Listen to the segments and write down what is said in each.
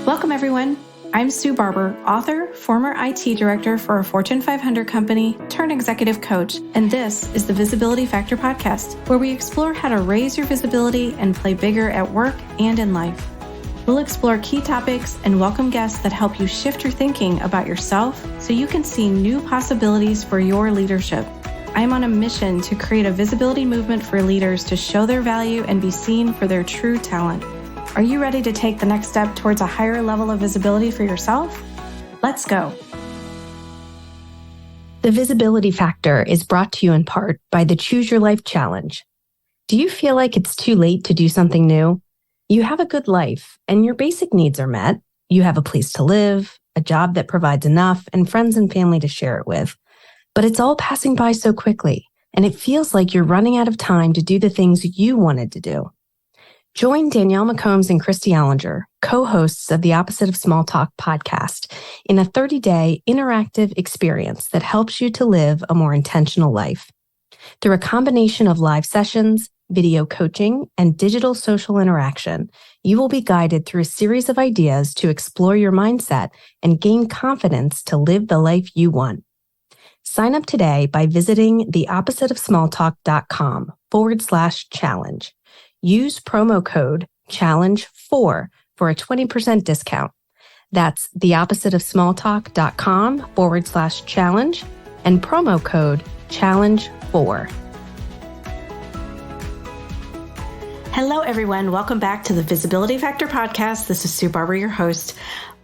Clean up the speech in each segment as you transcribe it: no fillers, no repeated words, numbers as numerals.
Welcome, everyone. I'm Sue Barber, author, former IT director for a Fortune 500 company, turned executive coach, and this is the Visibility Factor podcast, where we explore how to raise your visibility and play bigger at work and in life. We'll explore key topics and welcome guests that help you shift your thinking about yourself so you can see new possibilities for your leadership. I'm on a mission to create a visibility movement for leaders to show their value and be seen for their true talent. Are you ready to take the next step towards a higher level of visibility for yourself? Let's go. The Visibility Factor is brought to you in part by the Choose Your Life Challenge. Do you feel like it's too late to do something new? You have a good life and your basic needs are met. You have a place to live, a job that provides enough, and friends and family to share it with. But it's all passing by so quickly, and it feels like you're running out of time to do the things you wanted to do. Join Danielle McCombs and Christy Allinger, co-hosts of the Opposite of Small Talk podcast, in a 30-day interactive experience that helps you to live a more intentional life. Through a combination of live sessions, video coaching, and digital social interaction, you will be guided through a series of ideas to explore your mindset and gain confidence to live the life you want. Sign up today by visiting theoppositeofsmalltalk.com/challenge. Use promo code CHALLENGE4 for a 20% discount. That's theoppositeofsmalltalk.com/challenge and promo code CHALLENGE4. Hello, everyone. Welcome back to the Visibility Factor podcast. This is Sue Barber, your host.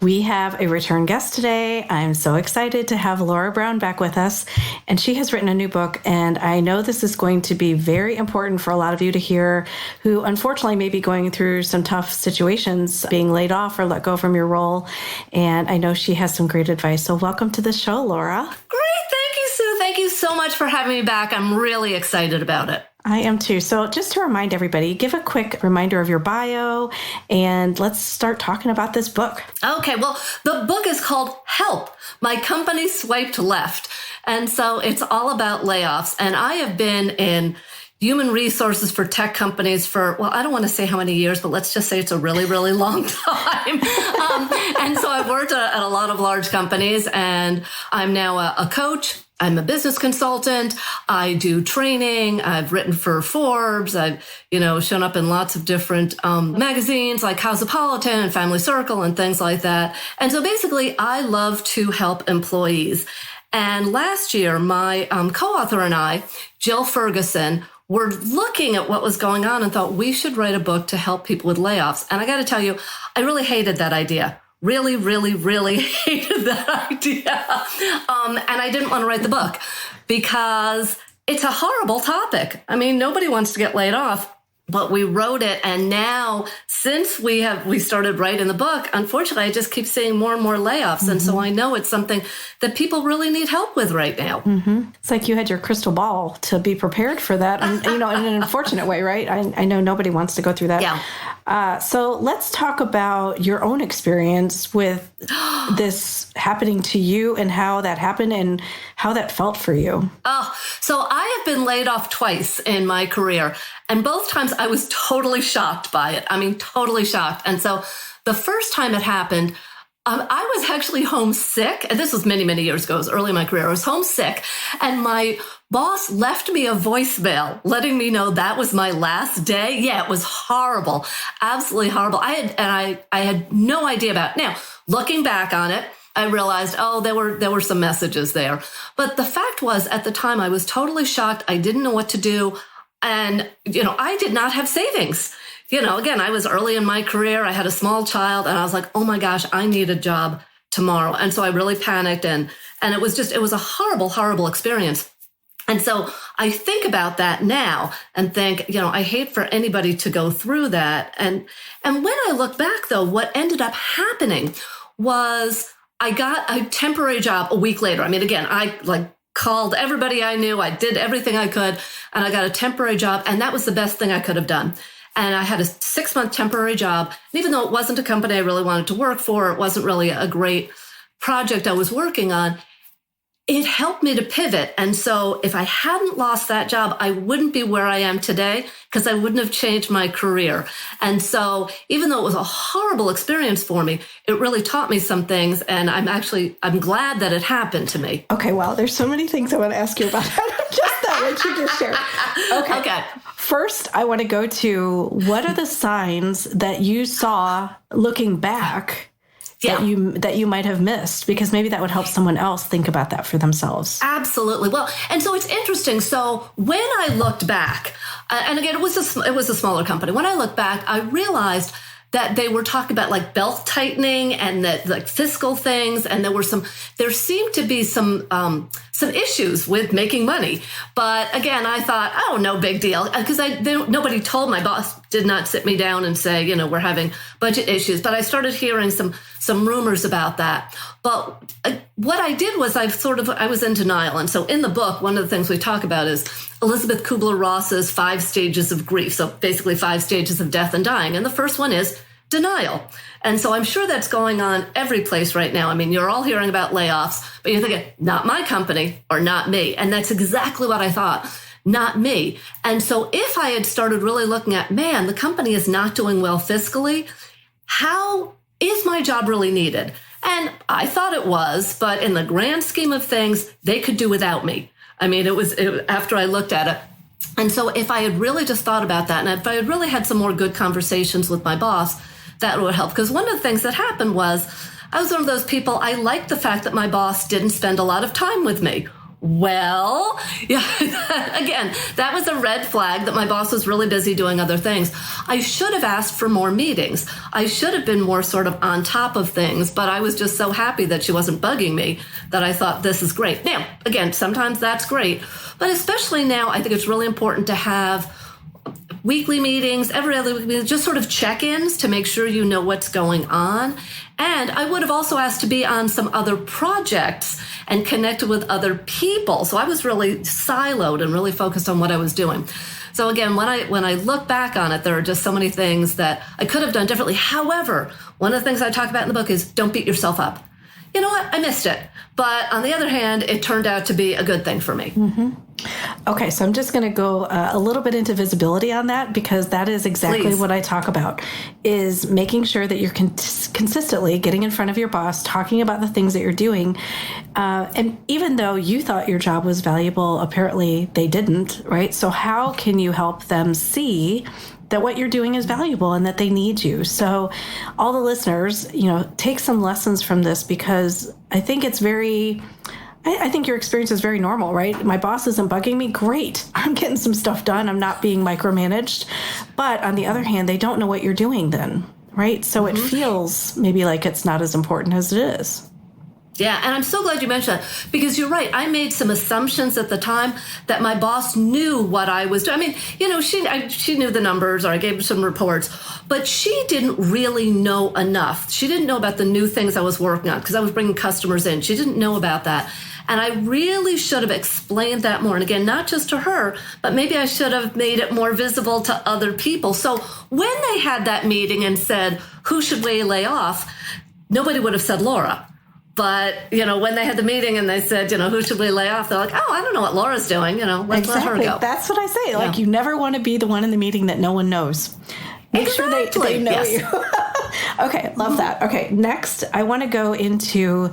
We have a return guest today. I'm so excited to have Laura Browne back with us, and she has written a new book, and I know this is going to be very important for a lot of you to hear who unfortunately may be going through some tough situations, being laid off or let go from your role, and I know she has some great advice. So welcome to the show, Laura. Great. Thank you, Sue. Thank you so much for having me back. I'm really excited about it. I am too. So just to remind everybody, give a quick reminder of your bio and let's start talking about this book. Okay, well, the book is called Help, My Company Swiped Left. And so it's all about layoffs. And I have been in human resources for tech companies for, well, I don't want to say how many years, but let's just say it's a really, really long time. And so I've worked at a lot of large companies, and I'm now a coach. I'm a business consultant. I do training. I've written for Forbes. I've, shown up in lots of different magazines like Cosmopolitan and Family Circle and things like that. And so basically, I love to help employees. And last year, my co-author and I, Jill Ferguson, were looking at what was going on and thought we should write a book to help people with layoffs. And I got to tell you, I really hated that idea. Really, really, really hated that idea. And I didn't want to write the book because it's a horrible topic. I mean, nobody wants to get laid off, but we wrote it. And now since we started writing the book, unfortunately, I just keep seeing more and more layoffs. Mm-hmm. And so I know it's something that people really need help with right now. Mm-hmm. It's like you had your crystal ball to be prepared for that. And, in an unfortunate way, right? I know nobody wants to go through that. Yeah. So let's talk about your own experience with this happening to you and how that happened and how that felt for you. Oh, so I have been laid off twice in my career, and both times I was totally shocked by it. I mean, totally shocked. And so the first time it happened, I was actually homesick. And this was many, many years ago. It was early in my career. I was homesick, and my boss left me a voicemail letting me know that was my last day. Yeah, it was horrible. Absolutely horrible. I had no idea about it. Now, looking back on it, I realized, there were some messages there. But the fact was, at the time, I was totally shocked. I didn't know what to do. And, I did not have savings. Again, I was early in my career. I had a small child, and I was like, oh my gosh, I need a job tomorrow. And so I really panicked, and it was a horrible, horrible experience. And so I think about that now and think, I hate for anybody to go through that. And when I look back, though, what ended up happening was I got a temporary job a week later. I mean, again, I called everybody I knew. I did everything I could, and I got a temporary job. And that was the best thing I could have done. And I had a 6-month temporary job. And even though it wasn't a company I really wanted to work for, it wasn't really a great project I was working on, it helped me to pivot. And so if I hadn't lost that job, I wouldn't be where I am today because I wouldn't have changed my career. And so even though it was a horrible experience for me, it really taught me some things. And I'm glad that it happened to me. Okay. Well, there's so many things I want to ask you about just that, what you just shared. Okay. First, I want to go to what are the signs that you saw looking back that you might have missed, because maybe that would help someone else think about that for themselves. Absolutely. Well, and so it's interesting. So when I looked back, and again, it was a smaller company. When I looked back, I realized that they were talking about like belt tightening and that like fiscal things, and there seemed to be some issues with making money. But again, I thought, oh, no big deal, because nobody told, my boss did not sit me down and say, we're having budget issues. But I started hearing some rumors about that. But what I did was I was in denial. And so in the book, one of the things we talk about is Elizabeth Kubler-Ross's 5 stages of grief. So basically 5 stages of death and dying. And the first one is denial. And so I'm sure that's going on every place right now. I mean, you're all hearing about layoffs, but you're thinking, not my company or not me. And that's exactly what I thought. Not me. And so if I had started really looking at, man, the company is not doing well fiscally, how is my job really needed? And I thought it was, but in the grand scheme of things, they could do without me. I mean, it was after I looked at it. And so if I had really just thought about that, and if I had really had some more good conversations with my boss, that would help. Because one of the things that happened was I was one of those people, I liked the fact that my boss didn't spend a lot of time with me. Well, yeah, again, that was a red flag that my boss was really busy doing other things. I should have asked for more meetings. I should have been more sort of on top of things, but I was just so happy that she wasn't bugging me that I thought this is great. Now, again, sometimes that's great, but especially now, I think it's really important to have weekly meetings, every other week meetings, just sort of check-ins to make sure you know what's going on. And I would have also asked to be on some other projects and connected with other people. So I was really siloed and really focused on what I was doing. So again, when I look back on it, there are just so many things that I could have done differently. However, one of the things I talk about in the book is don't beat yourself up. You know what? I missed it. But on the other hand, it turned out to be a good thing for me. Mm-hmm. Okay, so I'm just going to go a little bit into visibility on that, because that is exactly what I talk about, is making sure that you're consistently getting in front of your boss, talking about the things that you're doing. And even though you thought your job was valuable, apparently they didn't, right? So how can you help them see that what you're doing is valuable and that they need you? So all the listeners, take some lessons from this, because I think I think your experience is very normal, right? My boss isn't bugging me. Great. I'm getting some stuff done. I'm not being micromanaged. But on the other hand, they don't know what you're doing then, right? So it feels maybe like it's not as important as it is. Yeah, and I'm so glad you mentioned that, because you're right. I made some assumptions at the time that my boss knew what I was doing. I mean, she knew the numbers, or I gave her some reports, but she didn't really know enough. She didn't know about the new things I was working on, because I was bringing customers in. She didn't know about that. And I really should have explained that more. And again, not just to her, but maybe I should have made it more visible to other people. So when they had that meeting and said, who should we lay off? Nobody would have said Laura. But, when they had the meeting and they said, who should we lay off? They're like, oh, I don't know what Laura's doing. Let's let her go. That's what I say. Like, you never want to be the one in the meeting that no one knows. Make sure they know you. Okay, love that. Okay, next, I want to go into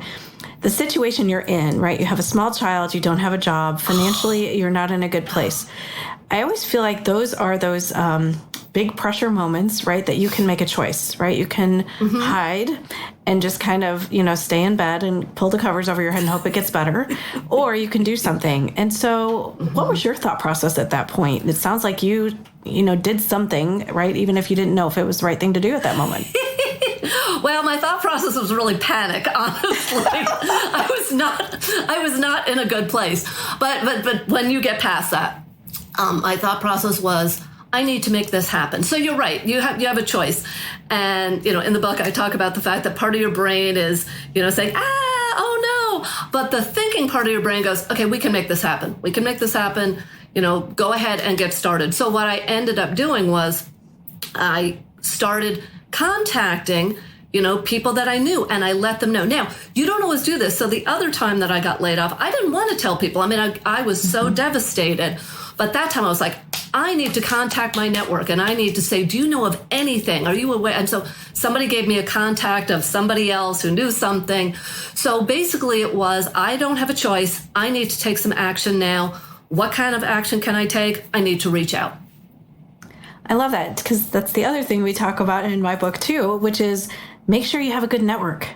the situation you're in, right? You have a small child, you don't have a job, financially, you're not in a good place. I always feel like those are those big pressure moments, right? That you can make a choice, right? You can hide and just kind of, stay in bed and pull the covers over your head and hope it gets better, or you can do something. And so what was your thought process at that point? It sounds like you did something, right? Even if you didn't know if it was the right thing to do at that moment. Well, my thought process was really panic, honestly. I was not in a good place. But when you get past that, my thought process was, I need to make this happen. So you're right. You have a choice. And, in the book, I talk about the fact that part of your brain is, saying, oh no. But the thinking part of your brain goes, okay, we can make this happen. We can make this happen. Go ahead and get started. So what I ended up doing was I started contacting people that I knew, and I let them know. Now, you don't always do this. So the other time that I got laid off, I didn't want to tell people. I mean, I was so devastated. But that time I was like, I need to contact my network and I need to say, do you know of anything? Are you aware? And so somebody gave me a contact of somebody else who knew something. So basically it was, I don't have a choice. I need to take some action now. What kind of action can I take? I need to reach out. I love that, because that's the other thing we talk about in my book too, which is make sure you have a good network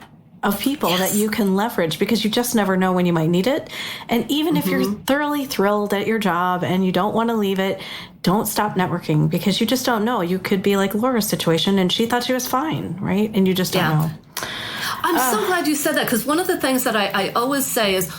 of people that you can leverage, because you just never know when you might need it. And even if you're thoroughly thrilled at your job and you don't want to leave it, don't stop networking, because you just don't know. You could be like Laura's situation and she thought she was fine, right? And you just don't know. I'm so glad you said that, because one of the things that I always say is,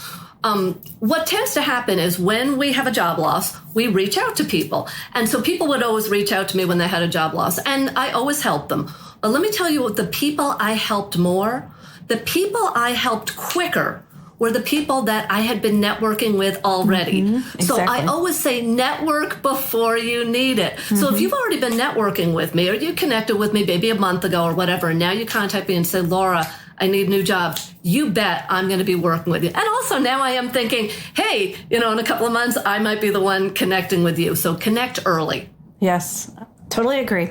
what tends to happen is when we have a job loss, we reach out to people. And so people would always reach out to me when they had a job loss, and I always helped them. But let me tell you what, the people I helped more, the people I helped quicker were the people that I had been networking with already. Exactly. So I always say network before you need it. So if you've already been networking with me, or you connected with me maybe a month ago or whatever, and now you contact me and say, Laura, I need a new job, you bet I'm going to be working with you. And also now I am thinking, hey, in a couple of months, I might be the one connecting with you. So connect early. Yes. Totally agree.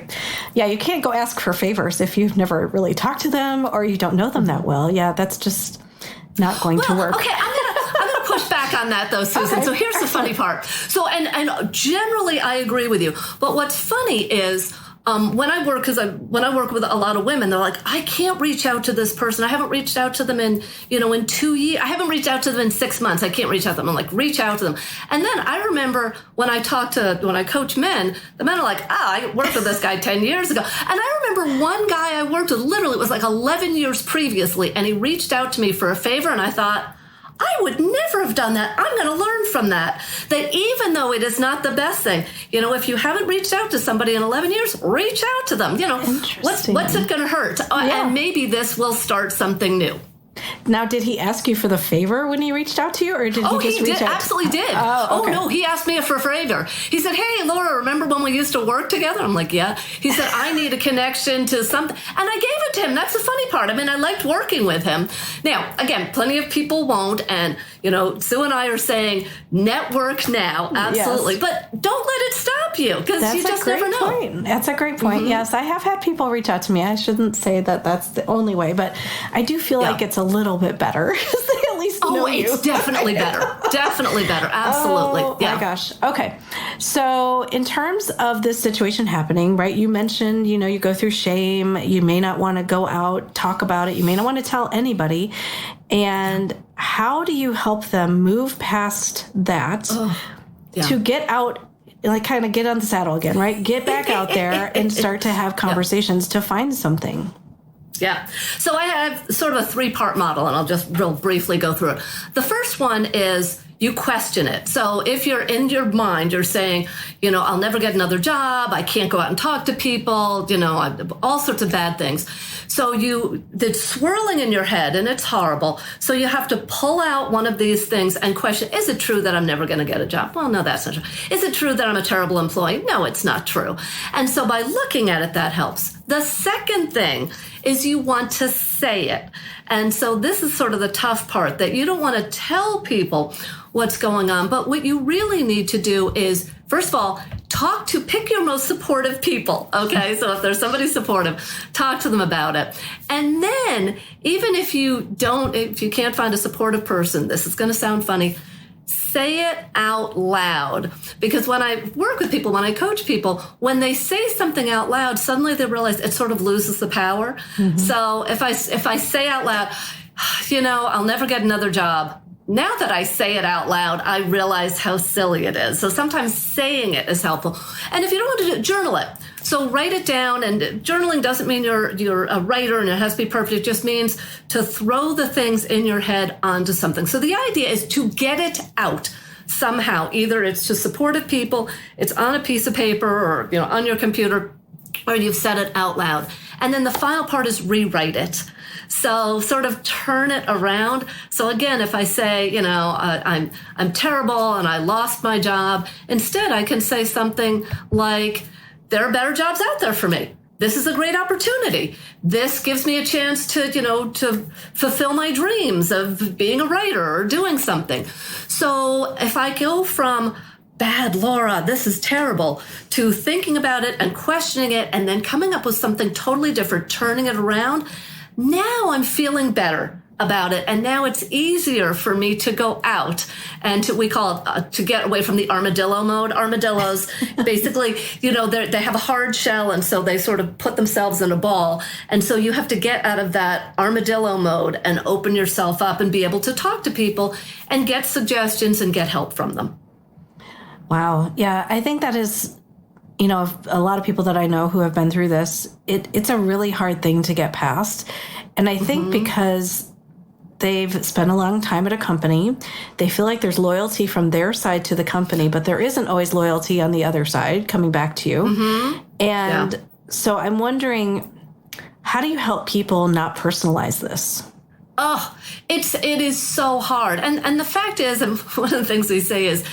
Yeah, you can't go ask for favors if you've never really talked to them or you don't know them that well. Yeah, that's just not going to work. Okay, I'm gonna push back on that though, Susan. Okay. So here's the funny part. So and generally I agree with you. But what's funny is when I work with a lot of women, they're like, I can't reach out to this person. I haven't reached out to them in 2 years. I haven't reached out to them in 6 months. I can't reach out to them. I'm like, reach out to them. And then I remember when I coach men, the men are like, I worked with this guy 10 years ago. And I remember one guy I worked with, literally it was like 11 years previously. And he reached out to me for a favor. And I thought, I would never have done that. I'm going to learn from that. That even though it is not the best thing, if you haven't reached out to somebody in 11 years, reach out to them. What's it going to hurt? And maybe this will start something new. Now, did he ask you for the favor when he reached out to you, or did he just reach out? Absolutely did. Oh, okay. No, he asked me for a favor. He said, hey, Laura, remember when we used to work together? I'm like, yeah. He said, I need a connection to something. And I gave it to him. That's the funny part. I mean, I liked working with him. Now, again, plenty of people won't. And, Sue and I are saying network now. Absolutely. Yes. But don't let it stop you, because you just never know. Point. That's a great point. Yes, I have had people reach out to me. I shouldn't say that that's the only way, but I do feel like it's a little bit better, because they at least know you. It's definitely better. Definitely better. Absolutely. Oh, my gosh. Okay. So in terms of this situation happening, right, you mentioned, you go through shame. You may not want to go out, talk about it. You may not want to tell anybody. And how do you help them move past that to get out, like kind of get on the saddle again, right? Get back out there and start to have conversations to find something. Yeah. So I have sort of a 3-part model, and I'll just real briefly go through it. The first one is you question it. So if you're in your mind, you're saying, I'll never get another job. I can't go out and talk to people, all sorts of bad things. So it's swirling in your head, and it's horrible. So you have to pull out one of these things and question, is it true that I'm never going to get a job? Well, no, that's not true. Is it true that I'm a terrible employee? No, it's not true. And so by looking at it, that helps. The second thing is you want to say it. And so this is sort of the tough part, that you don't want to tell people what's going on. But what you really need to do is, first of all, pick your most supportive people. Okay. So if there's somebody supportive, talk to them about it. And then even if you can't find a supportive person, this is going to sound funny, say it out loud. Because when I work with people, when I coach people, when they say something out loud, suddenly they realize it sort of loses the power. So if I say out loud, I'll never get another job. Now that I say it out loud, I realize how silly it is. So sometimes saying it is helpful. And if you don't want to do it, journal it. So write it down. And journaling doesn't mean you're a writer and it has to be perfect. It just means to throw the things in your head onto something. So the idea is to get it out somehow. Either it's to supportive people, it's on a piece of paper, or on your computer, or you've said it out loud. And then the final part is rewrite it. So sort of turn it around. So again, if I say, I'm terrible and I lost my job, instead I can say something like, there are better jobs out there for me. this is a great opportunity. This gives me a chance to, to fulfill my dreams of being a writer or doing something. So if I go from bad Laura, this is terrible, to thinking about it and questioning it and then coming up with something totally different, turning it around, now I'm feeling better about it. And now it's easier for me to go out and we call it to get away from the armadillo mode. Armadillos, basically, they have a hard shell. And so they sort of put themselves in a ball. And so you have to get out of that armadillo mode and open yourself up and be able to talk to people and get suggestions and get help from them. Wow. Yeah, I think that is, a lot of people that I know who have been through this, it's a really hard thing to get past. And I think because they've spent a long time at a company, they feel like there's loyalty from their side to the company, but there isn't always loyalty on the other side coming back to you. And so I'm wondering, how do you help people not personalize this? Oh, it is so hard. And the fact is, and one of the things we say is,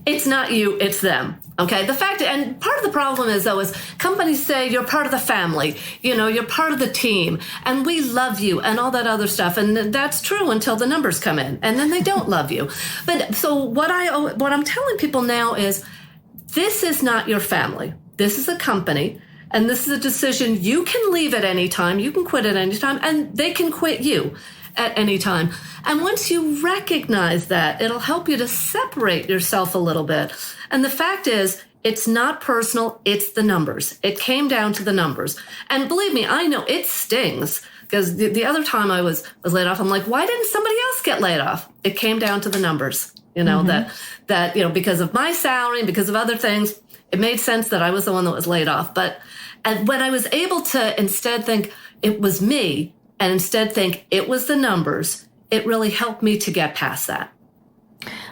it's not you, it's them. Okay. The fact, and part of the problem is though, is companies say you're part of the family, you're part of the team and we love you and all that other stuff. And that's true until the numbers come in and then they don't love you. But so what I'm telling people now is this is not your family. This is a company and this is a decision. You can leave at any time. You can quit at any time and they can quit you at any time. And once you recognize that, it'll help you to separate yourself a little bit. And the fact is, it's not personal, it's the numbers. It came down to the numbers. And believe me, I know it stings because the other time I was laid off, I'm like, why didn't somebody else get laid off? It came down to the numbers, that because of my salary and because of other things, it made sense that I was the one that was laid off. And when I was able to instead think it was me, and instead think it was the numbers, it really helped me to get past that.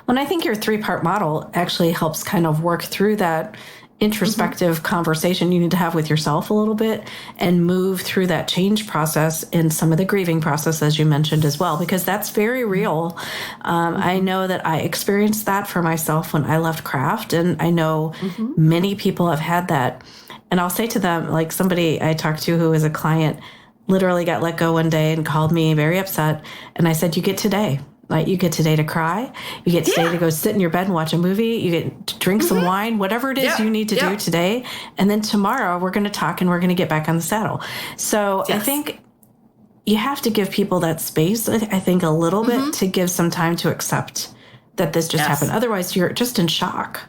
Well, I think your 3-part model actually helps kind of work through that introspective conversation you need to have with yourself a little bit and move through that change process and some of the grieving process, as you mentioned as well, because that's very real. I know that I experienced that for myself when I left craft, and I know many people have had that. And I'll say to them, like somebody I talked to who is a client literally got let go one day and called me very upset. And I said, you get today. Like, you get today to cry. You get today to go sit in your bed and watch a movie. You get to drink some wine, whatever it is you need to do today. And then tomorrow we're going to talk and we're going to get back on the saddle. So I think you have to give people that space, I think a little bit, to give some time to accept that this just happened. Otherwise, you're just in shock.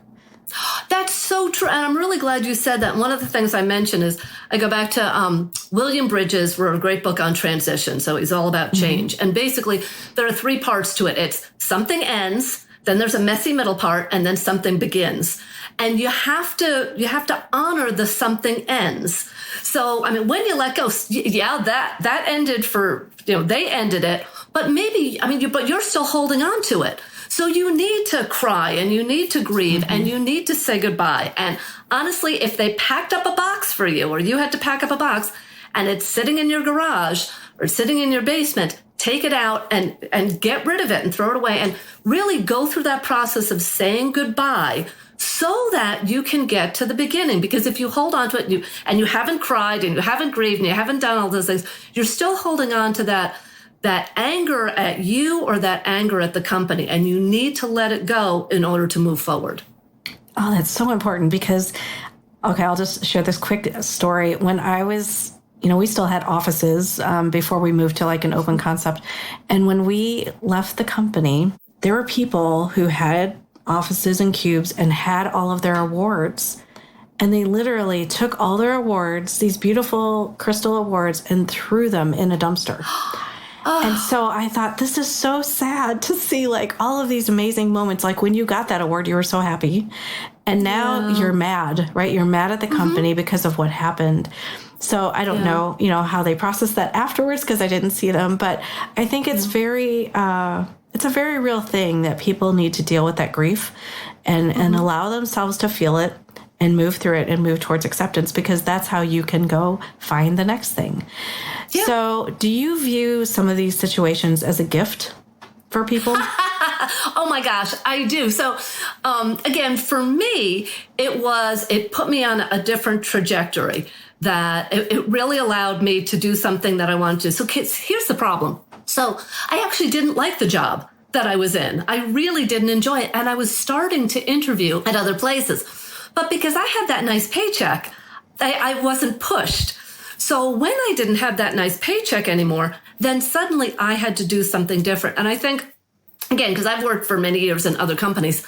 That's so true. And I'm really glad you said that. One of the things I mentioned is I go back to William Bridges wrote a great book on transition. So he's all about change. And basically, there are 3 parts to it. It's something ends, then there's a messy middle part, and then something begins. And you have to honor the something ends. So, I mean, when you let go, that ended for, they ended it. But maybe, but you're still holding on to it. So you need to cry and you need to grieve and you need to say goodbye. And honestly, if they packed up a box for you or you had to pack up a box and it's sitting in your garage or sitting in your basement, take it out and get rid of it and throw it away and really go through that process of saying goodbye so that you can get to the beginning. Because if you hold on to it and you haven't cried and you haven't grieved and you haven't done all those things, you're still holding on to that anger at you or that anger at the company, and you need to let it go in order to move forward. Oh, that's so important because, I'll just share this quick story. When I was, we still had offices before we moved to like an open concept. And when we left the company, there were people who had offices and cubes and had all of their awards. And they literally took all their awards, these beautiful crystal awards, and threw them in a dumpster. And so I thought, this is so sad to see like all of these amazing moments. Like when you got that award, you were so happy. And now you're mad, right? You're mad at the company because of what happened. So I don't know, how they process that afterwards because I didn't see them. But I think it's it's a very real thing that people need to deal with that grief and allow themselves to feel it and move through it and move towards acceptance, because that's how you can go find the next thing. Yeah. So do you view some of these situations as a gift for people? Oh my gosh, I do. So again, for me, it put me on a different trajectory that it really allowed me to do something that I wanted to. So kids, here's the problem. So I actually didn't like the job that I was in. I really didn't enjoy it. And I was starting to interview at other places. But because I had that nice paycheck, I wasn't pushed. So when I didn't have that nice paycheck anymore, then suddenly I had to do something different. And I think, again, because I've worked for many years in other companies,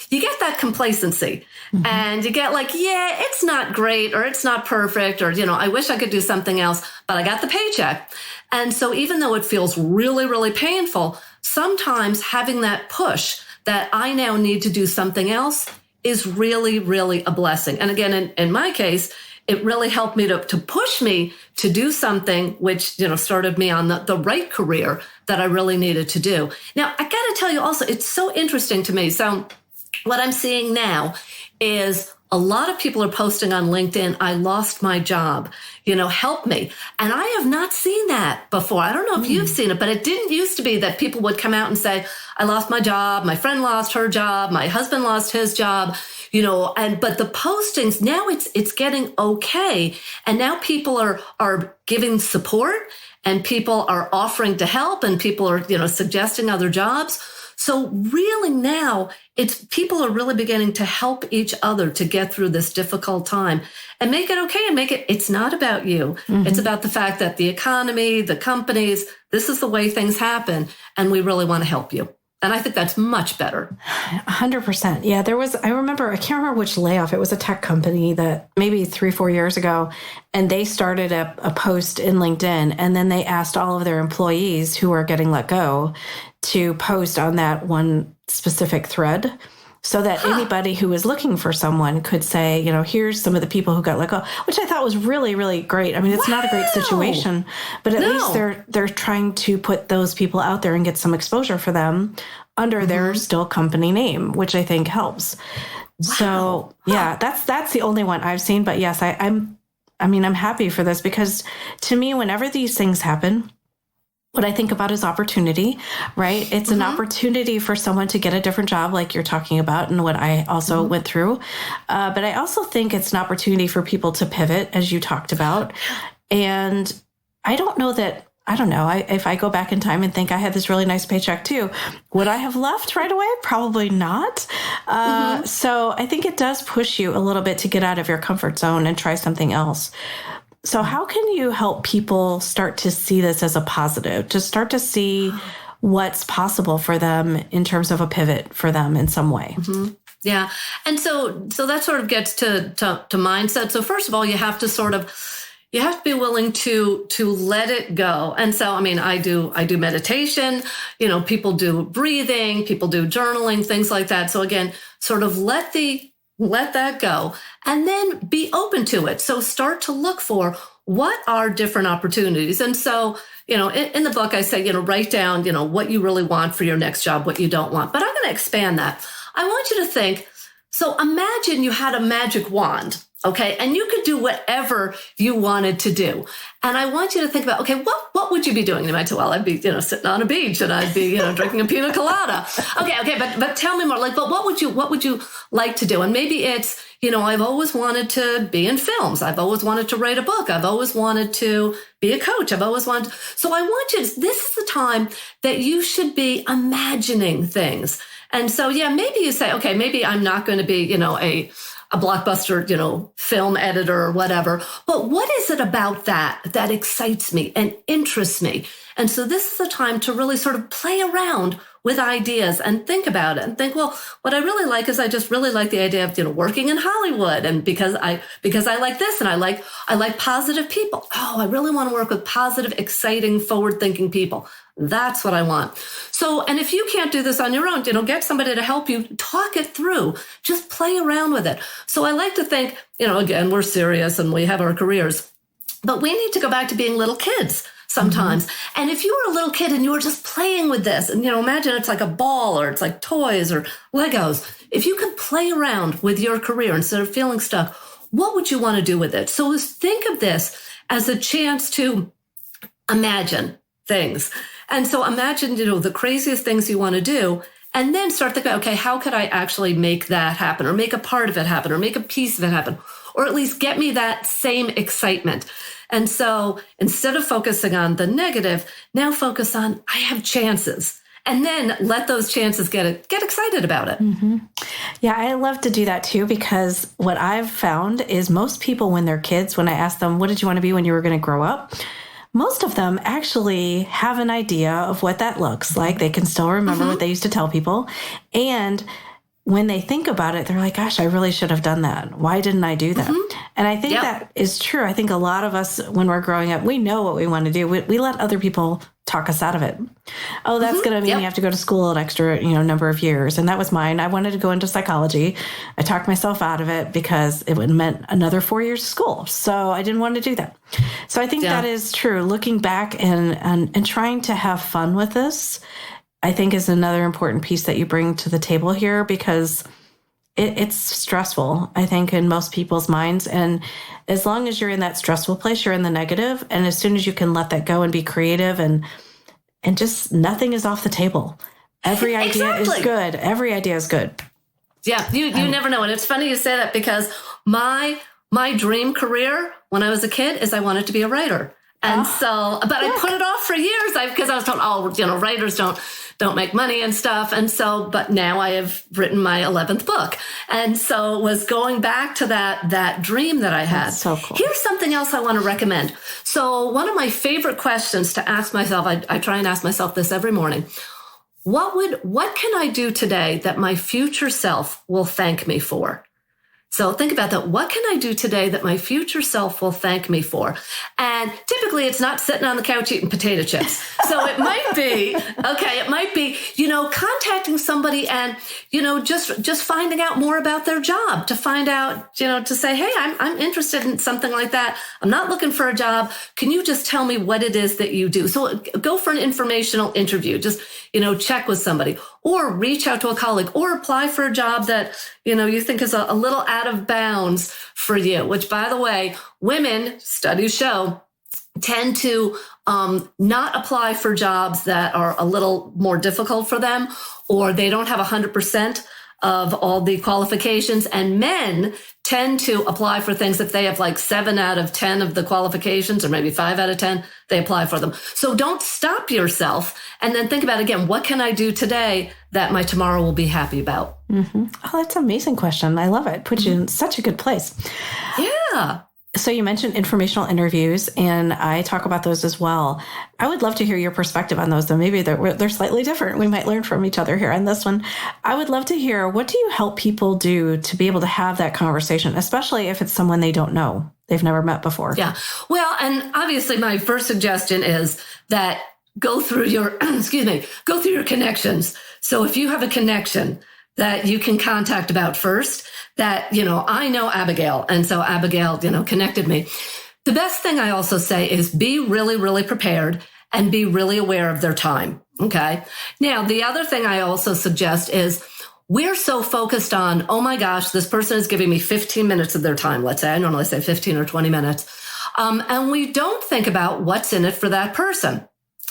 you get that complacency and you get like, yeah, it's not great or it's not perfect or, I wish I could do something else, but I got the paycheck. And so even though it feels really, really painful, sometimes having that push that I now need to do something else is really, really a blessing. And again, in my case, it really helped me to push me to do something which, started me on the right career that I really needed to do. Now, I got to tell you also, it's so interesting to me. So what I'm seeing now is a lot of people are posting on LinkedIn, I lost my job, help me. And I have not seen that before. I don't know if you've seen it, but it didn't used to be that people would come out and say, I lost my job, my friend lost her job, my husband lost his job, but the postings now it's getting okay. And now people are giving support and people are offering to help and people are, suggesting other jobs. So really now it's people are really beginning to help each other to get through this difficult time and make it okay and it's not about you. It's about the fact that the economy, the companies, this is the way things happen. And we really want to help you. And I think that's much better. 100%. Yeah, I remember, I can't remember which layoff. It was a tech company that maybe 3-4 years ago, and they started a post in LinkedIn, and then they asked all of their employees who are getting let go to post on that one specific thread so that anybody who was looking for someone could say, here's some of the people who got let go, which I thought was really, really great. I mean, it's not a great situation, but at least they're trying to put those people out there and get some exposure for them under their still company name, which I think helps. Wow. So yeah, that's the only one I've seen. But yes, I'm happy for this because to me, whenever these things happen, what I think about is opportunity, right? It's an opportunity for someone to get a different job like you're talking about and what I also went through. But I also think it's an opportunity for people to pivot, as you talked about. And I don't know, if I go back in time and think I had this really nice paycheck too, would I have left right away? Probably not. So I think it does push you a little bit to get out of your comfort zone and try something else. So how can you help people start to see this as a positive, to start to see what's possible for them in terms of a pivot for them in some way? Yeah. And so that sort of gets to mindset. So first of all, you have to be willing to let it go. And so, I do meditation, people do breathing, people do journaling, things like that. So again, sort of let that go and then be open to it. So start to look for what are different opportunities. And so, in the book, I say, write down, what you really want for your next job, what you don't want. But I'm going to expand that. I want you to think, so imagine you had a magic wand, okay, and you could do whatever you wanted to do. And I want you to think about, okay, what would you be doing? You might say, well, I'd be, sitting on a beach and I'd be, drinking a pina colada. Okay, but tell me more. But what would you like to do? And maybe it's, I've always wanted to be in films. I've always wanted to write a book. I've always wanted to be a coach. So I want you, this is the time that you should be imagining things. And so, yeah, maybe you say, okay, maybe I'm not going to be, a blockbuster, film editor or whatever. But what is it about that excites me and interests me? And so this is the time to really sort of play around with ideas and think about it and think, well, what I really like is I just really like the idea of, working in Hollywood. And because I like this and I like positive people. Oh, I really want to work with positive, exciting, forward-thinking people. That's what I want. So, and if you can't do this on your own, get somebody to help you talk it through, just play around with it. So I like to think, again, we're serious and we have our careers, but we need to go back to being little kids sometimes. And if you were a little kid and you were just playing with this and, imagine it's like a ball or it's like toys or Legos. If you could play around with your career instead of feeling stuck, what would you want to do with it? So think of this as a chance to imagine things. And so imagine, the craziest things you want to do, and then start thinking, okay, how could I actually make that happen or make a part of it happen or make a piece of it happen? or at least get me that same excitement. And so instead of focusing on the negative, now focus on, I have chances. And then let those chances get excited about it. Mm-hmm. Yeah, I love to do that too, because what I've found is most people, when they're kids, when I ask them, what did you want to be when you were going to grow up? Most of them actually have an idea of what that looks like. They can still remember what they used to tell people. And when they think about it, they're like, gosh, I really should have done that. Why didn't I do that? And I think that is true. I think a lot of us, when we're growing up, we know what we want to do. We let other people talk us out of it. Oh, that's going to mean you have to go to school an extra, number of years. And that was mine. I wanted to go into psychology. I talked myself out of it because it would have meant another 4 years of school. So I didn't want to do that. So I think that is true. Looking back and trying to have fun with this, I think is another important piece that you bring to the table here, because it's stressful, I think, in most people's minds. And as long as you're in that stressful place, you're in the negative. And as soon as you can let that go and be creative and just nothing is off the table. Every idea is good. Every idea is good. Yeah, you never know. And it's funny you say that, because my dream career when I was a kid is I wanted to be a writer. And I put it off for years because I was told, writers don't make money and stuff. And so, but now I have written my 11th book. And so was going back to that dream that I had. That's so cool. Here's something else I want to recommend. So one of my favorite questions to ask myself, I try and ask myself this every morning. What can I do today that my future self will thank me for? So think about that. What can I do today that my future self will thank me for? And typically it's not sitting on the couch eating potato chips. So it might be, contacting somebody and, just finding out more about their job, to find out, to say, hey, I'm interested in something like that. I'm not looking for a job. Can you just tell me what it is that you do? So go for an informational interview. Just, check with somebody, or reach out to a colleague, or apply for a job that, you think is a little out of bounds for you, which, by the way, women, studies show, tend to not apply for jobs that are a little more difficult for them, or they don't have 100% of all the qualifications. And men tend to apply for things if they have like 7 out of 10 of the qualifications, or maybe 5 out of 10, they apply for them. So don't stop yourself, and then think about, again, what can I do today that my tomorrow will be happy about? Mm-hmm. Oh, that's an amazing question. I love it. Puts you in such a good place. Yeah. So you mentioned informational interviews, and I talk about those as well. I would love to hear your perspective on those, though. Maybe they're slightly different. We might learn from each other here on this one. I would love to hear, what do you help people do to be able to have that conversation, especially if it's someone they don't know, they've never met before? Yeah. Well, and obviously my first suggestion is that go through your, go through your connections. So if you have a connection that you can contact about first, that, I know Abigail. And so Abigail, connected me. The best thing I also say is be really, really prepared and be really aware of their time. Okay. Now, the other thing I also suggest is, we're so focused on, oh my gosh, this person is giving me 15 minutes of their time. Let's say, I normally say 15 or 20 minutes. And we don't think about what's in it for that person.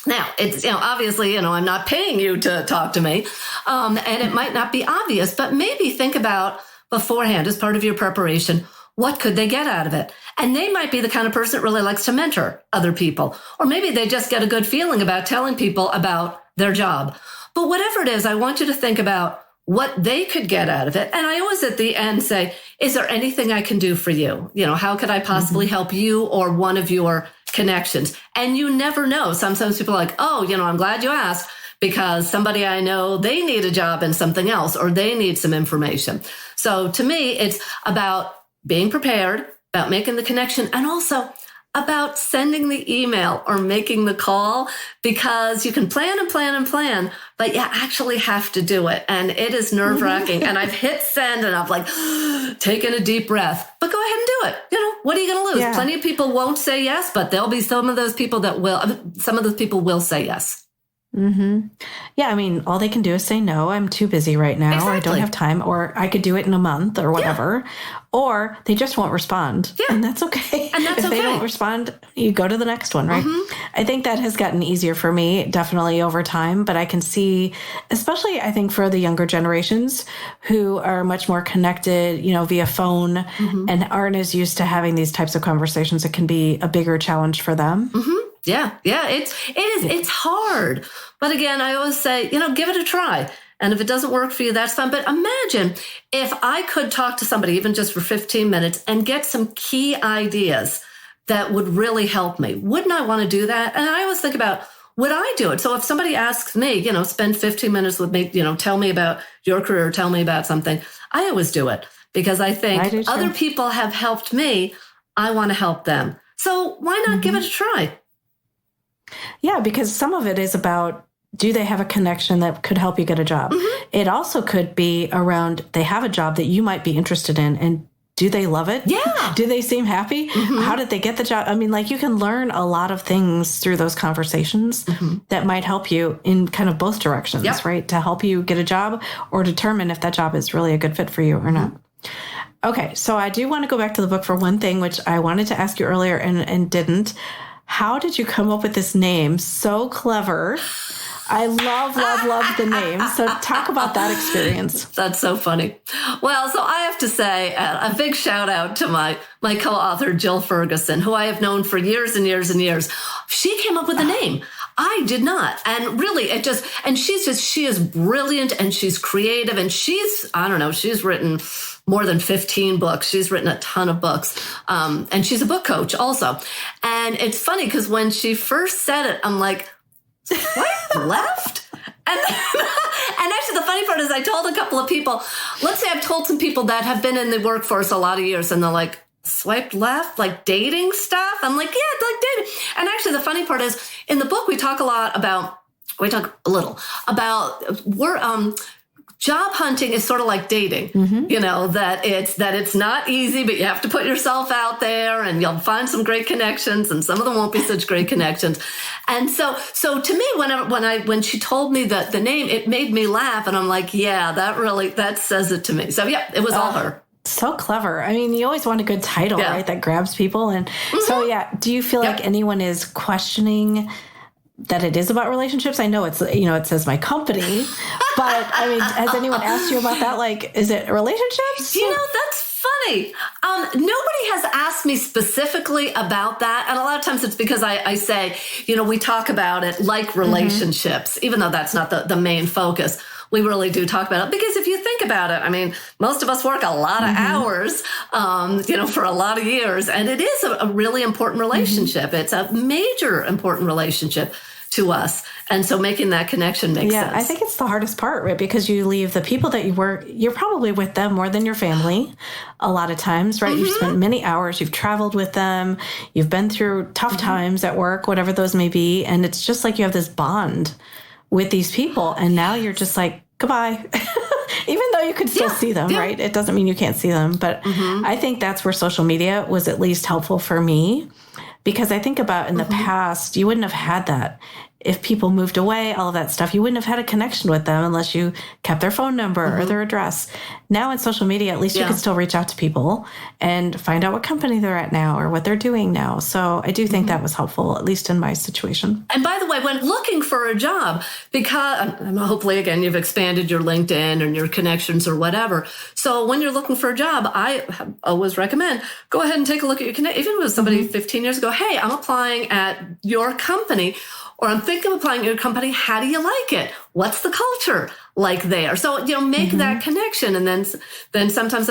Now, it's, obviously, I'm not paying you to talk to me. And it might not be obvious, but maybe think about beforehand, as part of your preparation, what could they get out of it? And they might be the kind of person that really likes to mentor other people. Or maybe they just get a good feeling about telling people about their job. But whatever it is, I want you to think about what they could get out of it. And I always at the end say, is there anything I can do for you? How could I possibly help you or one of your connections? And you never know. Sometimes people are like, oh, I'm glad you asked, because somebody I know, they need a job in something else, or they need some information. So to me, it's about being prepared, about making the connection, and also about sending the email or making the call, because you can plan and plan and plan, but you actually have to do it. And it is nerve-wracking. And I've hit send and I've like taken a deep breath, but go ahead and do it. What are you going to lose? Yeah. Plenty of people won't say yes, but there'll be some of those people that will say yes. Yeah, I mean, all they can do is say, no, I'm too busy right now, or I don't have time, or I could do it in a month or whatever. Or they just won't respond. Yeah. And that's okay. And that's if they don't respond, you go to the next one, right? I think that has gotten easier for me, definitely over time. But I can see, especially I think for the younger generations who are much more connected, via phone and aren't as used to having these types of conversations, it can be a bigger challenge for them. Yeah. It's hard. But again, I always say, give it a try. And if it doesn't work for you, that's fine. But imagine if I could talk to somebody, even just for 15 minutes, and get some key ideas that would really help me. Wouldn't I want to do that? And I always think about, would I do it? So if somebody asks me, spend 15 minutes with me, tell me about your career, tell me about something, I always do it because I think other people have helped me. I want to help them. So why not give it a try? Yeah, because some of it is about, do they have a connection that could help you get a job? It also could be around, they have a job that you might be interested in, and do they love it? Yeah. Do they seem happy? How did they get the job? I mean, you can learn a lot of things through those conversations that might help you in kind of both directions, right? To help you get a job or determine if that job is really a good fit for you or not. Okay, so I do want to go back to the book for one thing, which I wanted to ask you earlier and didn't. How did you come up with this name? So clever. I love the name. So talk about that experience. That's so funny. Well, so I have to say a big shout out to my co-author, Jill Ferguson, who I have known for years and years and years. She came up with the name. I did not. And really, she is brilliant and she's creative and she's written more than 15 books. She's written a ton of books. And she's a book coach also. And it's funny because when she first said it, I'm like, swipe left? And actually the funny part is I told a couple of people, let's say I've told some people that have been in the workforce a lot of years and they're like, swiped left, like dating stuff? I'm like, yeah, like dating. And actually the funny part is in the book, we talk a little about job hunting is sort of like dating, that it's not easy, but you have to put yourself out there and you'll find some great connections and some of them won't be such great connections. And so to me, when she told me that the name, it made me laugh and I'm like, yeah, that says it to me. So yeah, it was all her. So clever. I mean, you always want a good title, right? That grabs people. And so, do you feel like anyone is questioning that it is about relationships? I know it's, it says my company, but I mean, has anyone asked you about that? Like, is it relationships? That's funny. Nobody has asked me specifically about that. And a lot of times it's because I say, we talk about it like relationships, even though that's not the main focus. We really do talk about it because if you think about it, I mean, most of us work a lot of hours, for a lot of years, and it is a really important relationship. It's a major important relationship to us. And so making that connection makes sense. I think it's the hardest part, right? Because you leave the people that you're probably with them more than your family a lot of times, right? You've spent many hours, you've traveled with them, you've been through tough times at work, whatever those may be. And it's just like you have this bond with these people. And now you're just like, goodbye. Even though you could still see them, right? It doesn't mean you can't see them. But I think that's where social media was at least helpful for me. Because I think about in the past, you wouldn't have had that. If people moved away, all of that stuff, you wouldn't have had a connection with them unless you kept their phone number or their address. Now in social media, at least you can still reach out to people and find out what company they're at now or what they're doing now. So I do think that was helpful, at least in my situation. And by the way, when looking for a job, because hopefully, again, you've expanded your LinkedIn and your connections or whatever. So when you're looking for a job, I always recommend go ahead and take a look at your connection. Even with somebody 15 years ago, hey, I'm applying at your company. Or I'm thinking of applying at your company. How do you like it? What's the culture like there? So, make that connection. And then sometimes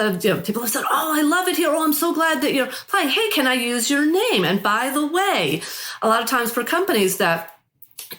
people have said, oh, I love it here. Oh, I'm so glad that you're applying. Hey, can I use your name? And by the way, a lot of times for companies that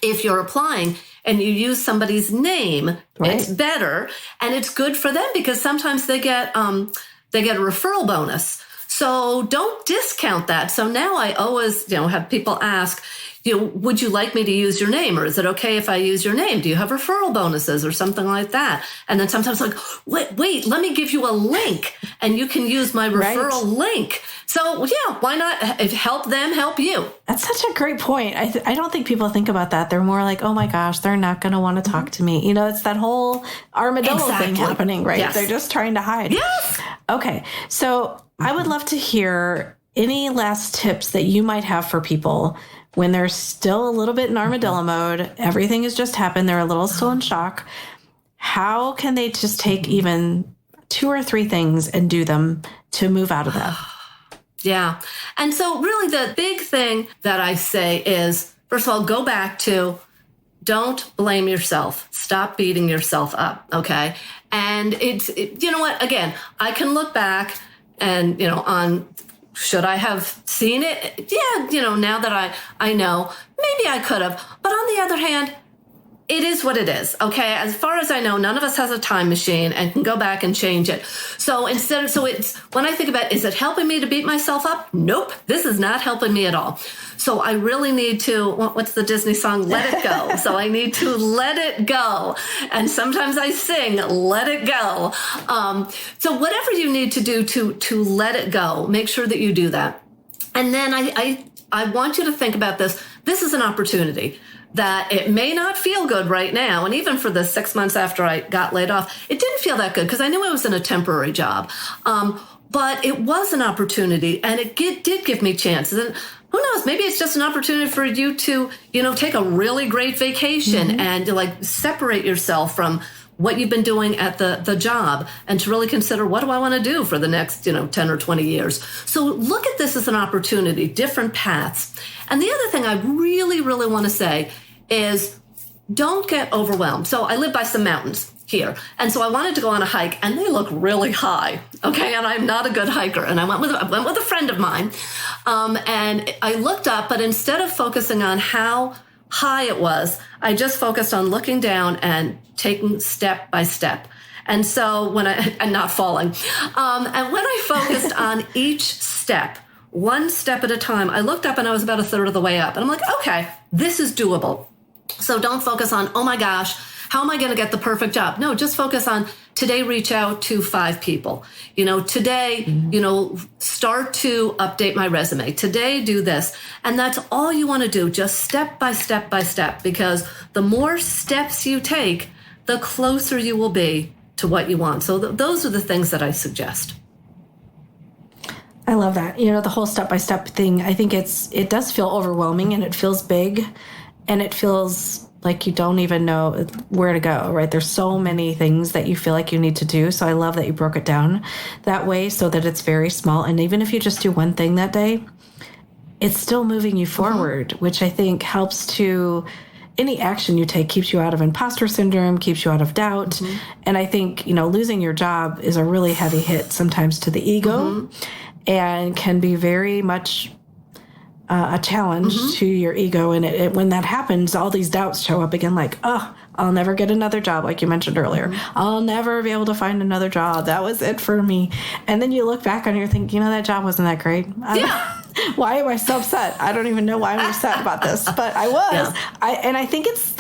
if you're applying and you use somebody's name, it's better. And it's good for them because sometimes they get a referral bonus. So don't discount that. So now I always, have people ask, would you like me to use your name, or is it okay if I use your name? Do you have referral bonuses or something like that? And then sometimes like, wait, let me give you a link and you can use my referral link. So yeah, why not help them help you? That's such a great point. I don't think people think about that. They're more like, oh my gosh, they're not going to want to talk to me. It's that whole armadillo thing happening, right? Yes. They're just trying to hide. Yes. Okay. So I would love to hear any last tips that you might have for people when they're still a little bit in armadillo mode. Everything has just happened. They're a little still in shock. How can they just take even 2 or 3 things and do them to move out of that? Yeah. And so really the big thing that I say is, first of all, go back to don't blame yourself. Stop beating yourself up. Okay. And you know what? Again, I can look back and, on should I have seen it? Yeah. Now that I know, maybe I could have. But on the other hand, it is what it is. Okay. As far as I know, none of us has a time machine and can go back and change it. So it's when I think about, is it helping me to beat myself up? Nope. This is not helping me at all. So I really need to, what's the Disney song? Let it go. So I need to let it go. And sometimes I sing, let it go. So whatever you need to do to let it go, make sure that you do that. And then I want you to think about this. This is an opportunity that it may not feel good right now. And even for the 6 months after I got laid off, it didn't feel that good because I knew I was in a temporary job. But it was an opportunity and it did give me chances. And who knows, maybe it's just an opportunity for you to, take a really great vacation and to separate yourself from what you've been doing at the job and to really consider, what do I want to do for the next, 10 or 20 years? So look at this as an opportunity, different paths. And the other thing I really, really want to say is don't get overwhelmed. So I live by some mountains here. And so I wanted to go on a hike and they look really high. Okay. And I'm not a good hiker. And I went with a friend of mine. And I looked up, but instead of focusing on how high it was, I just focused on looking down and taking step by step. And so and not falling. And when I focused on each step, one step at a time, I looked up and I was about a third of the way up. And I'm like, okay, this is doable. So don't focus on, oh my gosh, how am I going to get the perfect job? No, just focus on today, reach out to 5 people. Today, start to update my resume. Today, do this. And that's all you want to do, just step by step by step, because the more steps you take, the closer you will be to what you want. So those are the things that I suggest. I love that. The whole step-by-step thing, I think it does feel overwhelming and it feels big and it feels like you don't even know where to go, right? There's so many things that you feel like you need to do. So I love that you broke it down that way so that it's very small. And even if you just do one thing that day, it's still moving you forward, which I think helps to, any action you take keeps you out of imposter syndrome, keeps you out of doubt. And I think, losing your job is a really heavy hit sometimes to the ego and can be very much a challenge to your ego. And when that happens, all these doubts show up again, like, oh, I'll never get another job, like you mentioned earlier. I'll never be able to find another job. That was it for me. And then you look back on it and you think, that job wasn't that great. Why am I so upset? I don't even know why I'm upset about this, but I was. Yeah. I think it's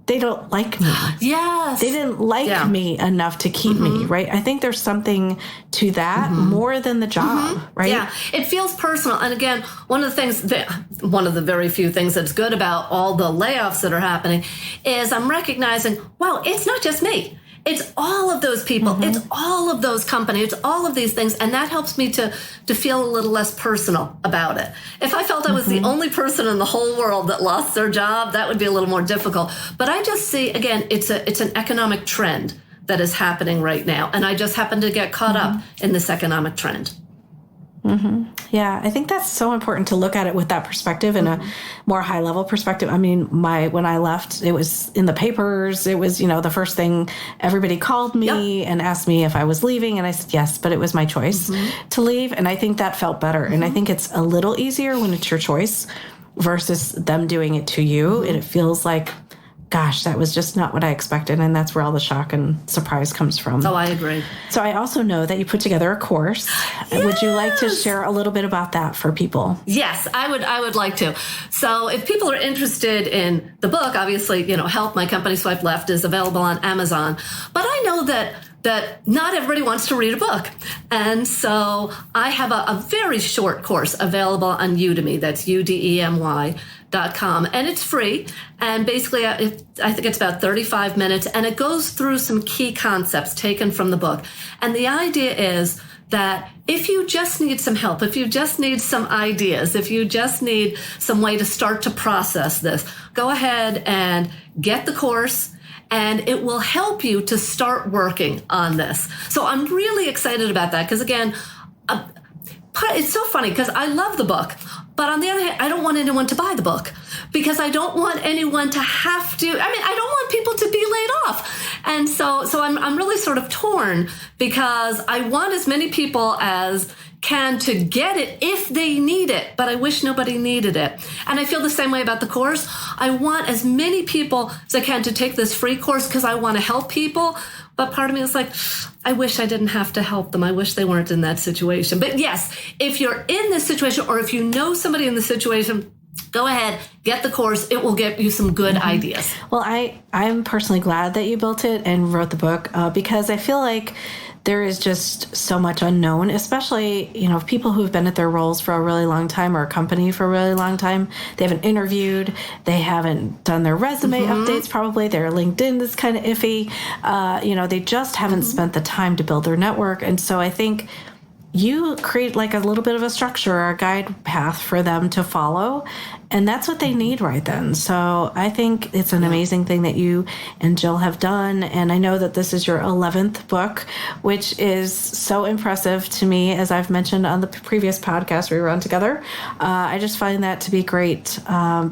they don't like me. Yes. They didn't like me enough to keep me, right? I think there's something to that more than the job, right? Yeah, it feels personal. And again, one of the very few things that's good about all the layoffs that are happening is I'm recognizing, wow, it's not just me. It's all of those people. It's all of those companies. It's all of these things. And that helps me to feel a little less personal about it. If I felt I was the only person in the whole world that lost their job, that would be a little more difficult. But I just see, again, it's an economic trend that is happening right now. And I just happen to get caught up in this economic trend. Yeah, I think that's so important to look at it with that perspective and a more high level perspective. I mean, when I left, it was in the papers. It was, the first thing everybody called me and asked me if I was leaving. And I said, yes, but it was my choice to leave. And I think that felt better. And I think it's a little easier when it's your choice versus them doing it to you. And it feels like gosh, that was just not what I expected. And that's where all the shock and surprise comes from. Oh, I agree. So I also know that you put together a course. Yes. Would you like to share a little bit about that for people? Yes, I would like to. So if people are interested in the book, obviously, Help My Company Swipe Left is available on Amazon. But I know that not everybody wants to read a book. And so I have a very short course available on Udemy. That's udemy.com. And it's free. And basically, I think it's about 35 minutes. And it goes through some key concepts taken from the book. And the idea is that if you just need some help, if you just need some ideas, if you just need some way to start to process this, go ahead and get the course. And it will help you to start working on this. So I'm really excited about that because, again, it's so funny because I love the book. But on the other hand, I don't want anyone to buy the book because I don't want anyone to have to. I don't want people to be laid off. And so I'm really sort of torn because I want as many people as can to get it if they need it, but I wish nobody needed it. And I feel the same way about the course. I want as many people as I can to take this free course because I want to help people. But part of me is like, I wish I didn't have to help them. I wish they weren't in that situation. But yes, if you're in this situation or if you know somebody in the situation, go ahead, get the course. It will get you some good ideas. Well, I'm personally glad that you built it and wrote the book because I feel like there is just so much unknown, especially, people who've been at their roles for a really long time or a company for a really long time. They haven't interviewed. They haven't done their resume updates probably. Their LinkedIn is kind of iffy. They just haven't spent the time to build their network. And so I think you create like a little bit of a structure or a guide path for them to follow. And that's what they need right then. So I think it's an amazing thing that you and Jill have done. And I know that this is your 11th book, which is so impressive to me, as I've mentioned on the previous podcast we were on together. I just find that to be great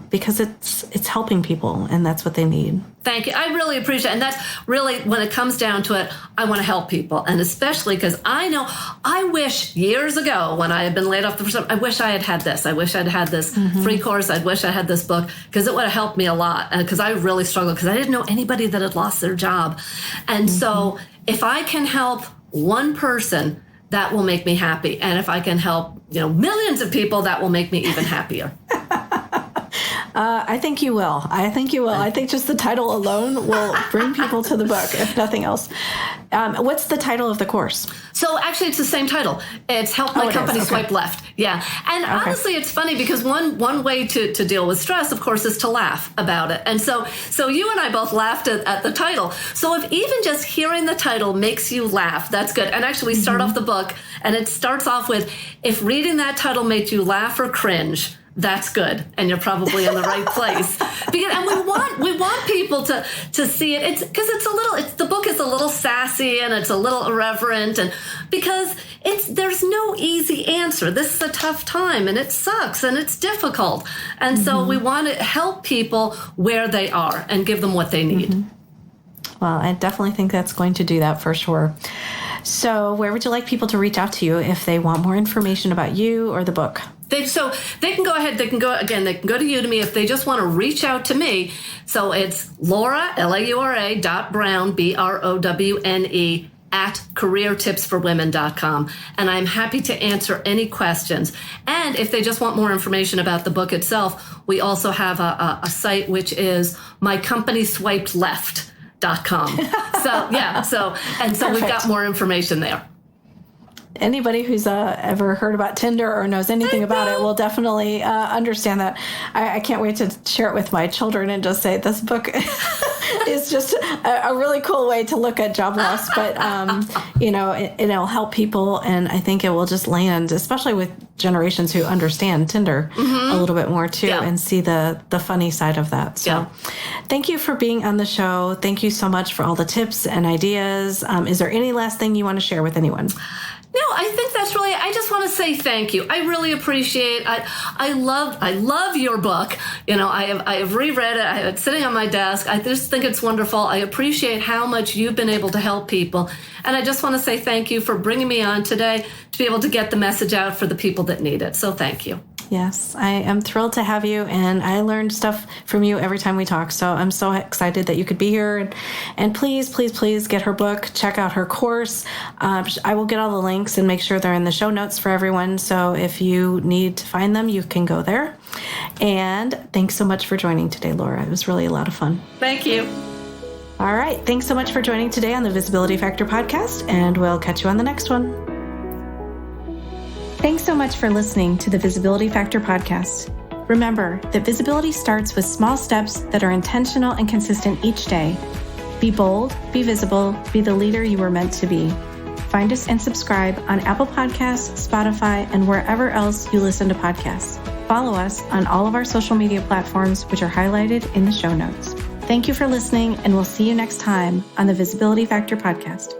because it's helping people, and that's what they need. Thank you. I really appreciate it. And that's really, when it comes down to it, I want to help people. And especially because I wish years ago when I had been laid off the first time, I wish I had this. I wish I'd had this free course. I wish I had this book because it would have helped me a lot. And because I really struggled because I didn't know anybody that had lost their job. And so if I can help one person, that will make me happy. And if I can help, millions of people, that will make me even happier. I think you will. I think just the title alone will bring people to the book, if nothing else. What's the title of the course? So actually, it's the same title. It's Help My Company Swipe Left. Yeah. And honestly, it's funny because one way to deal with stress, of course, is to laugh about it. And so you and I both laughed at the title. So if even just hearing the title makes you laugh, that's good. And actually, we start off the book, and it starts off with, if reading that title made you laugh or cringe, that's good, and you're probably in the right place. And we want people to see it. It's because the book is a little sassy and it's a little irreverent, and because there's no easy answer. This is a tough time, and it sucks, and it's difficult, and so we want to help people where they are and give them what they need. Well, I definitely think that's going to do that for sure. So where would you like people to reach out to you if they want more information about you or the book? So they can go ahead. They can go to Udemy if they just want to reach out to me. So it's Laura, Laura.Browne, Browne, at careertipsforwomen.com. And I'm happy to answer any questions. And if they just want more information about the book itself, we also have a site which is mycompanyswipedleft.com. So we've got more information there. Anybody who's ever heard about Tinder or knows anything about it will definitely understand that. I can't wait to share it with my children and just say this book is just a really cool way to look at job loss. But, it'll help people. And I think it will just land, especially with generations who understand Tinder a little bit more too, and see the funny side of that. So thank you for being on the show. Thank you so much for all the tips and ideas. Is there any last thing you want to share with anyone? No, I think that's really, I just want to say thank you. I really appreciate, I love your book. I have reread it. I have it sitting on my desk. I just think it's wonderful. I appreciate how much you've been able to help people. And I just want to say thank you for bringing me on today to be able to get the message out for the people that need it. So thank you. Yes, I am thrilled to have you, and I learned stuff from you every time we talk. So I'm so excited that you could be here. And please, please, please get her book. Check out her course. I will get all the links and make sure they're in the show notes for everyone. So if you need to find them, you can go there. And thanks so much for joining today, Laura. It was really a lot of fun. Thank you. All right. Thanks so much for joining today on the Visibility Factor podcast, and we'll catch you on the next one. Thanks so much for listening to the Visibility Factor podcast. Remember that visibility starts with small steps that are intentional and consistent each day. Be bold, be visible, be the leader you were meant to be. Find us and subscribe on Apple Podcasts, Spotify, and wherever else you listen to podcasts. Follow us on all of our social media platforms, which are highlighted in the show notes. Thank you for listening, and we'll see you next time on the Visibility Factor podcast.